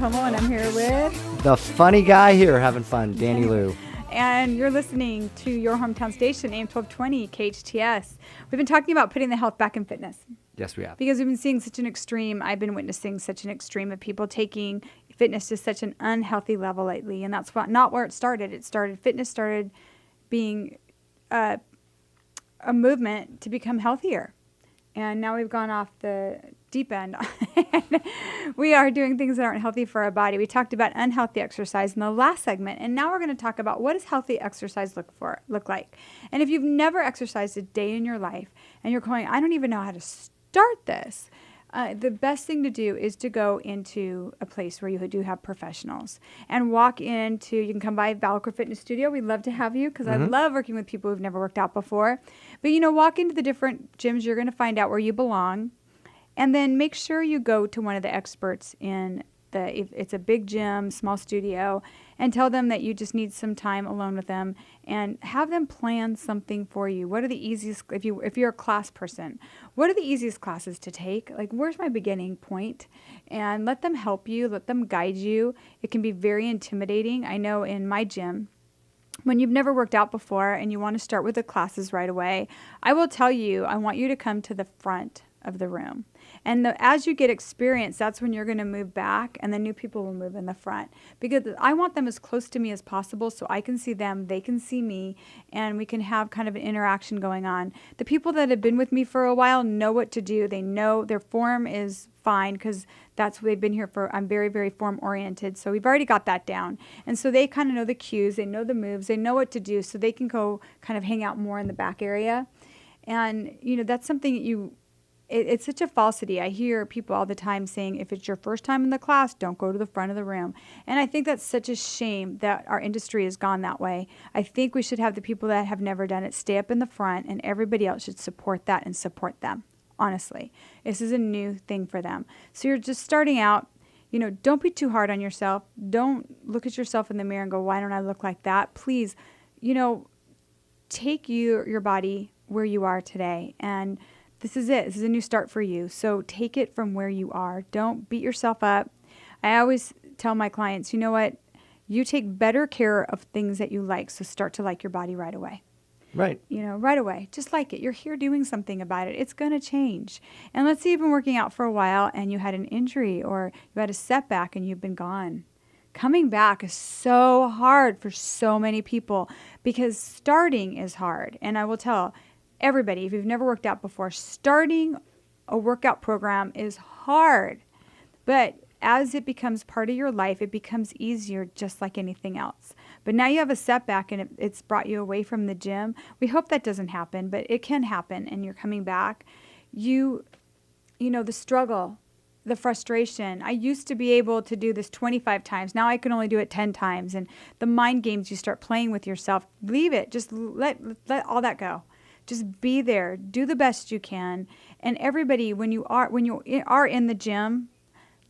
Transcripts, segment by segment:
Hummel, and I'm here with... The funny guy here having fun, Danny Lou. And you're listening to your hometown station, AM 1220 KHTS. We've been talking about putting the health back in fitness. Yes, we have. Because we've been seeing such an extreme, I've been witnessing such an extreme of people taking fitness to such an unhealthy level lately. And that's not where it started. Fitness started being a movement to become healthier. And now we've gone off the deep end. We are doing things that aren't healthy for our body. We talked about unhealthy exercise in the last segment, and now we're going to talk about what does healthy exercise look like. And if you've never exercised a day in your life and you're going, I don't even know how to start this, the best thing to do is to go into a place where you do have professionals and walk into, you can come by BalaCore Fitness Studio. We'd love to have you because I love working with people who've never worked out before. But, walk into the different gyms. You're going to find out where you belong. And then make sure you go to one of the experts if it's a big gym, small studio, and tell them that you just need some time alone with them and have them plan something for you. What are the easiest, if you're a class person, what are the easiest classes to take? Like, where's my beginning point? And let them help you, let them guide you. It can be very intimidating. I know in my gym, when you've never worked out before and you want to start with the classes right away, I will tell you, I want you to come to the front of the room. And as you get experience, that's when you're going to move back and the new people will move in the front. Because I want them as close to me as possible so I can see them, they can see me, and we can have kind of an interaction going on. The people that have been with me for a while know what to do. They know their form is fine because that's what they've been here for. I'm very, very form oriented. So we've already got that down. And so they kind of know the cues, they know the moves, they know what to do so they can go kind of hang out more in the back area. And, that's something that it's such a falsity. I hear people all the time saying, if it's your first time in the class, don't go to the front of the room. And I think that's such a shame that our industry has gone that way. I think we should have the people that have never done it stay up in the front, and everybody else should support that and support them. Honestly, this is a new thing for them. So you're just starting out. Don't be too hard on yourself. Don't look at yourself in the mirror and go, why don't I look like that? Please, take your body where you are today, and this is it. This is a new start for you. So take it from where you are. Don't beat yourself up. I always tell my clients, you know what? You take better care of things that you like. So start to like your body right away. Right. Right away. Just like it. You're here doing something about it. It's going to change. And let's say you've been working out for a while and you had an injury or you had a setback and you've been gone. Coming back is so hard for so many people because starting is hard. And I will tell everybody, if you've never worked out before, starting a workout program is hard. But as it becomes part of your life, it becomes easier just like anything else. But now you have a setback and it's brought you away from the gym. We hope that doesn't happen, but it can happen and you're coming back. The struggle, the frustration. I used to be able to do this 25 times. Now I can only do it 10 times. And the mind games you start playing with yourself, leave it. Just let all that go. Just be there. Do the best you can. And everybody, when you are in the gym,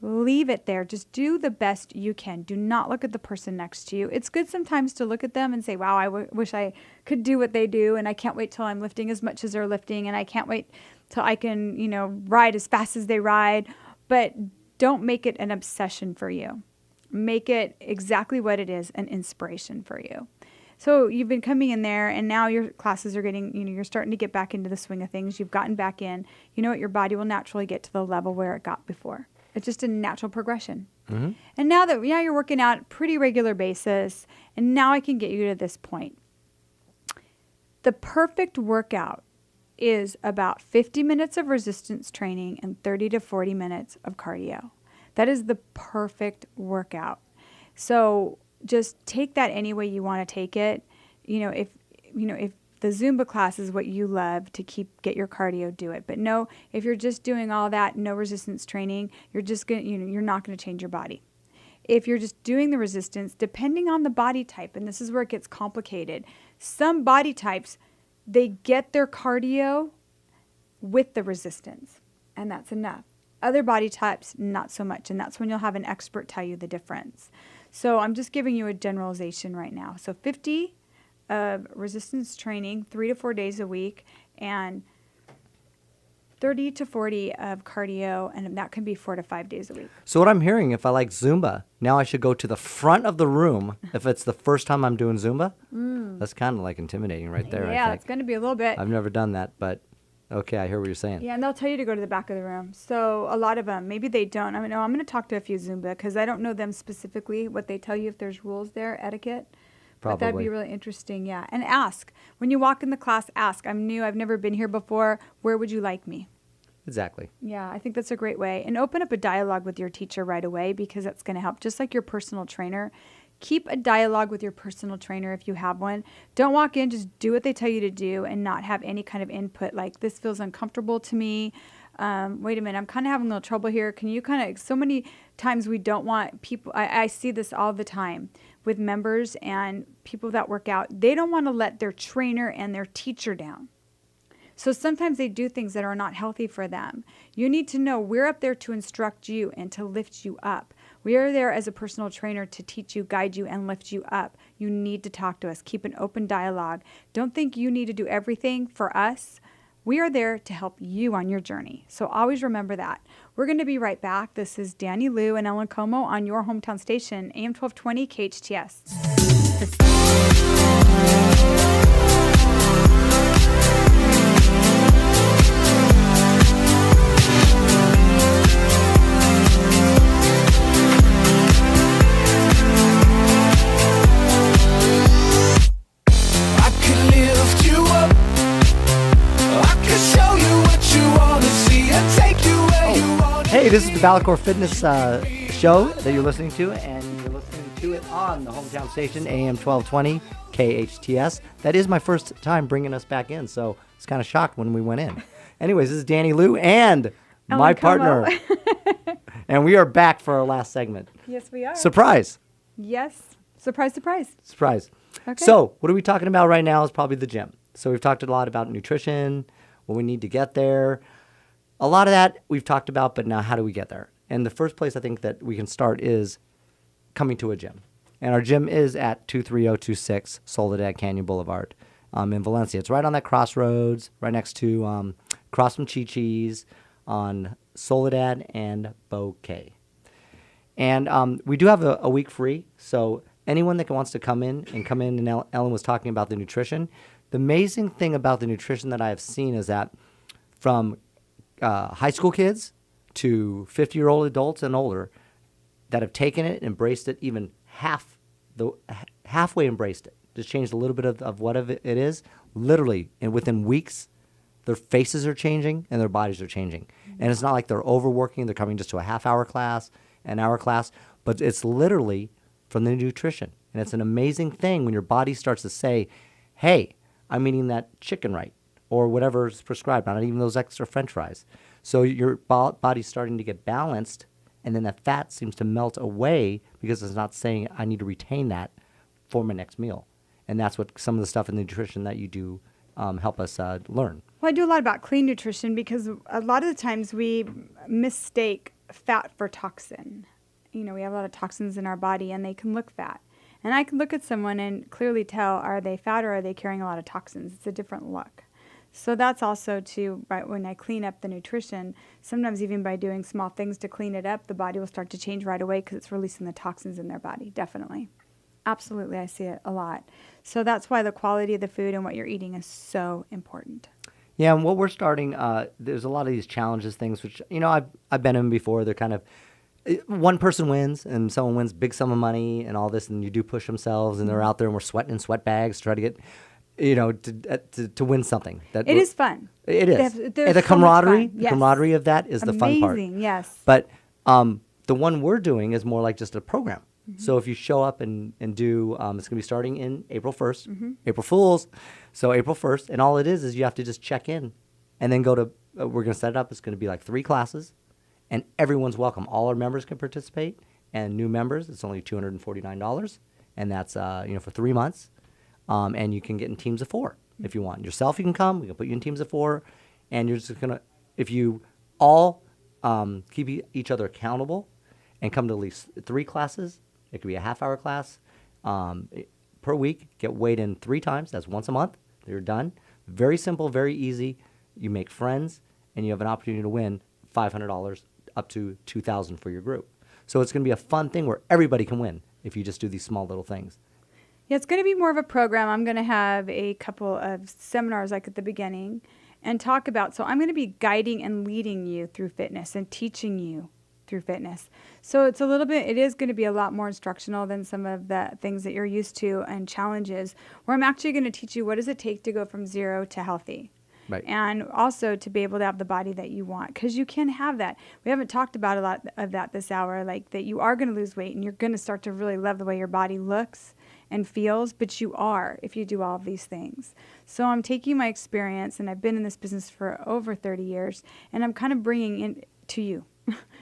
leave it there. Just do the best you can. Do not look at the person next to you. It's good sometimes to look at them and say, wow, I wish I could do what they do. And I can't wait till I'm lifting as much as they're lifting. And I can't wait till I can, ride as fast as they ride. But don't make it an obsession for you. Make it exactly what it is, an inspiration for you. So you've been coming in there and now your classes are getting, you're starting to get back into the swing of things. You've gotten back in. You know what? Your body will naturally get to the level where it got before. It's just a natural progression. Mm-hmm. And now you're working out at pretty regular basis, and now I can get you to this point. The perfect workout is about 50 minutes of resistance training and 30 to 40 minutes of cardio. That is the perfect workout. So just take that any way you want to take it. If the Zumba class is what you love to get your cardio, do it. But no, if you're just doing all that, no resistance training, you're not going to change your body. If you're just doing the resistance, depending on the body type, and this is where it gets complicated. Some body types, they get their cardio with the resistance, and that's enough. Other body types, not so much, and that's when you'll have an expert tell you the difference. So I'm just giving you a generalization right now. So 50 of resistance training, 3 to 4 days a week, and 30 to 40 of cardio, and that can be 4 to 5 days a week. So what I'm hearing, if I like Zumba, now I should go to the front of the room if it's the first time I'm doing Zumba? That's kind of like intimidating right there, I Yeah, think. it's going to be a little bit. I've never done that, but okay, I hear what you're saying. Yeah, and they'll tell you to go to the back of the room. So a lot of them, maybe they don't. I mean, no, I'm going to talk to a few Zumba because I don't know them specifically, what they tell you, if there's rules there, etiquette. But that'd be Probably. really interesting, yeah. And ask. When you walk in the class, ask. I'm new. I've never been here before. Where would you like me? Exactly. Yeah, I think that's a great way. And open up a dialogue with your teacher right away because that's going to help. Just like your personal trainer, keep a dialogue with your personal trainer if you have one. Don't walk in, just do what they tell you to do and not have any kind of input like, this feels uncomfortable to me. Wait a minute, I'm kind of having a little trouble here. Can you kind of, so many times we don't want people, I see this all the time with members and people that work out. They don't want to let their trainer and their teacher down. So sometimes they do things that are not healthy for them. You need to know we're up there to instruct you and to lift you up. We are there as a personal trainer to teach you, guide you, and lift you up. You need to talk to us. Keep an open dialogue. Don't think you need to do everything for us. We are there to help you on your journey. So always remember that. We're going to be right back. This is Danny Lou and Ellen Como on your hometown station, AM 1220 KHTS. Hey, this is the BalaCore Fitness Show that you're listening to, and you're listening to it on the hometown station, AM 1220 KHTS. That is my first time bringing us back in, so I was kind of shocked when we went in. Anyways, this is Danny Lou and Ellen my Como. partner, and we are back for our last segment. Yes, we are. Surprise. Yes. Surprise, surprise. Surprise. Okay. So what are we talking about right now is probably the gym. So we've talked a lot about nutrition, what we need to get there. A lot of that we've talked about, but now how do we get there? And the first place I think that we can start is coming to a gym. And our gym is at 23026 Soledad Canyon Boulevard in Valencia. It's right on that crossroads, right next to across from Chi-Chi's on Soledad and Bouquet. And we do have a week free, so anyone that wants to come in, and Ellen was talking about the nutrition. The amazing thing about the nutrition that I have seen is that from high school kids to 50-year-old adults and older that have taken it, embraced it, even halfway embraced it, just changed a little bit of what it is, literally, and within weeks, their faces are changing and their bodies are changing. And it's not like they're overworking, they're coming just to a half-hour class, an hour class, but it's literally from the nutrition. And it's an amazing thing when your body starts to say, hey, I'm eating that chicken right, or whatever is prescribed, not even those extra French fries. So your body's starting to get balanced, and then that fat seems to melt away because it's not saying, I need to retain that for my next meal. And that's what some of the stuff in the nutrition that you do help us learn. Well, I do a lot about clean nutrition because a lot of the times we mistake fat for toxin. You know, we have a lot of toxins in our body, and they can look fat. And I can look at someone and clearly tell, are they fat or are they carrying a lot of toxins? It's a different look. So that's also too, right, when I clean up the nutrition, sometimes even by doing small things to clean it up, the body will start to change right away because it's releasing the toxins in their body, definitely. Absolutely, I see it a lot. So that's why the quality of the food and what you're eating is so important. Yeah, and what we're starting, there's a lot of these challenges, things which, you know, I've been in before. They're kind of, one person wins and someone wins big sum of money and all this, and you do push themselves, and they're out there and we're sweating in sweat bags to try to get, you know, to win something. It is fun. It is. There's And the so camaraderie, much fun. Yes. camaraderie of that is the fun part. Amazing, yes. But the one we're doing is more like just a program. Mm-hmm. So if you show up and do, it's going to be starting in April 1st, April Fools. So April 1st, and all it is you have to just check in and then go to, we're going to set it up. It's going to be like 3 classes, and everyone's welcome. All our members can participate, and new members, it's only $249, and that's, for 3 months. And you can get in teams of 4 if you want. Yourself, you can come. We can put you in teams of 4, and you're just going to, if you all keep each other accountable and come to at least 3 classes, it could be a half-hour class per week, get weighed in 3 times. That's once a month. You're done. Very simple, very easy. You make friends, and you have an opportunity to win $500 up to $2,000 for your group. So it's going to be a fun thing where everybody can win if you just do these small little things. Yeah, it's going to be more of a program. I'm going to have a couple of seminars like at the beginning and talk about, so I'm going to be guiding and leading you through fitness and teaching you through fitness. So it's it is going to be a lot more instructional than some of the things that you're used to and challenges, where I'm actually going to teach you what does it take to go from zero to healthy. Right. And also to be able to have the body that you want, because you can have that. We haven't talked about a lot of that this hour, like that you are going to lose weight and you're going to start to really love the way your body looks and feels, but you are if you do all of these things. So I'm taking my experience, and I've been in this business for over 30 years, and I'm kind of bringing it to you.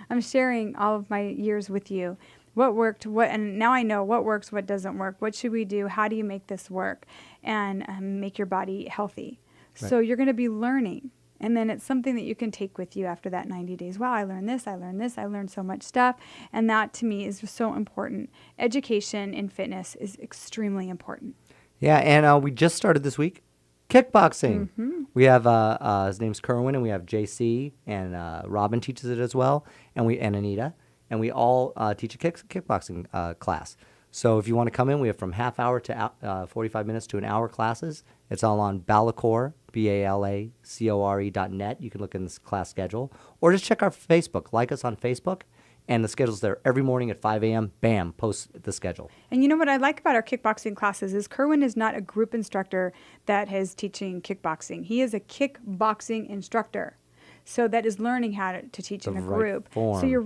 I'm sharing all of my years with you. What worked, and now I know what works, what doesn't work. What should we do? How do you make this work and make your body healthy? Right. So you're going to be learning, and then it's something that you can take with you after that 90 days. Wow, I learned this, I learned so much stuff, and that to me is so important. Education in fitness is extremely important. Yeah, and we just started this week kickboxing. Mm-hmm. We have his name's Kerwin, and we have JC, and Robin teaches it as well, and Anita, and we all teach a kickboxing class. So if you want to come in, we have from half hour to 45 minutes to an hour classes. It's all on BalaCore, BalaCore.net. You can look in this class schedule, or just check our Facebook. Like us on Facebook, and the schedule's there every morning at 5 a.m. Bam, post the schedule. And you know what I like about our kickboxing classes is Kerwin is not a group instructor that is teaching kickboxing. He is a kickboxing instructor. So that is learning how to teach in a group. Form. So you're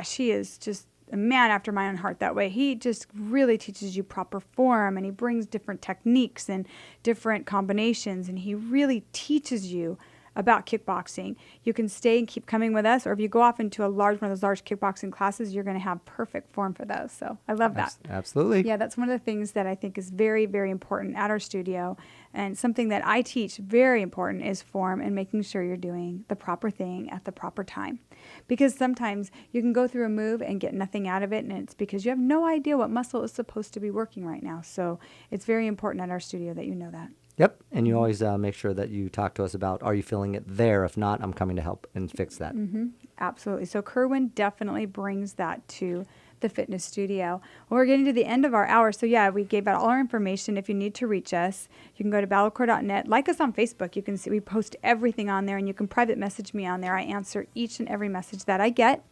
he is just a man after my own heart that way. He just really teaches you proper form, and he brings different techniques and different combinations, and he really teaches you about kickboxing. You can stay and keep coming with us, or if you go off into one of those large kickboxing classes, you're going to have perfect form for those. So I love that. Absolutely. Yeah, that's one of the things that I think is very, very important at our studio, and something that I teach very important is form and making sure you're doing the proper thing at the proper time. Because sometimes you can go through a move and get nothing out of it, and it's because you have no idea what muscle is supposed to be working right now. So it's very important at our studio that you know that. Yep, and you always make sure that you talk to us about, are you feeling it there? If not, I'm coming to help and fix that. Mm-hmm. Absolutely. So Kerwin definitely brings that to the fitness studio. Well, we're getting to the end of our hour. So yeah, we gave out all our information. If you need to reach us, you can go to BalaCore.net. Like us on Facebook. You can see we post everything on there, and you can private message me on there. I answer each and every message that I get.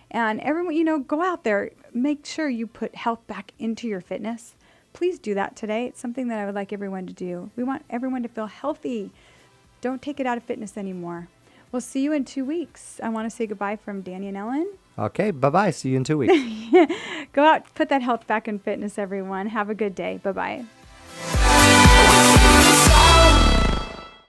And everyone, go out there. Make sure you put health back into your fitness. Please do that today. It's something that I would like everyone to do. We want everyone to feel healthy. Don't take it out of fitness anymore. We'll see you in 2 weeks. I want to say goodbye from Danny and Ellen. Okay, bye-bye. See you in 2 weeks. Go out, put that health back in fitness, everyone. Have a good day. Bye-bye.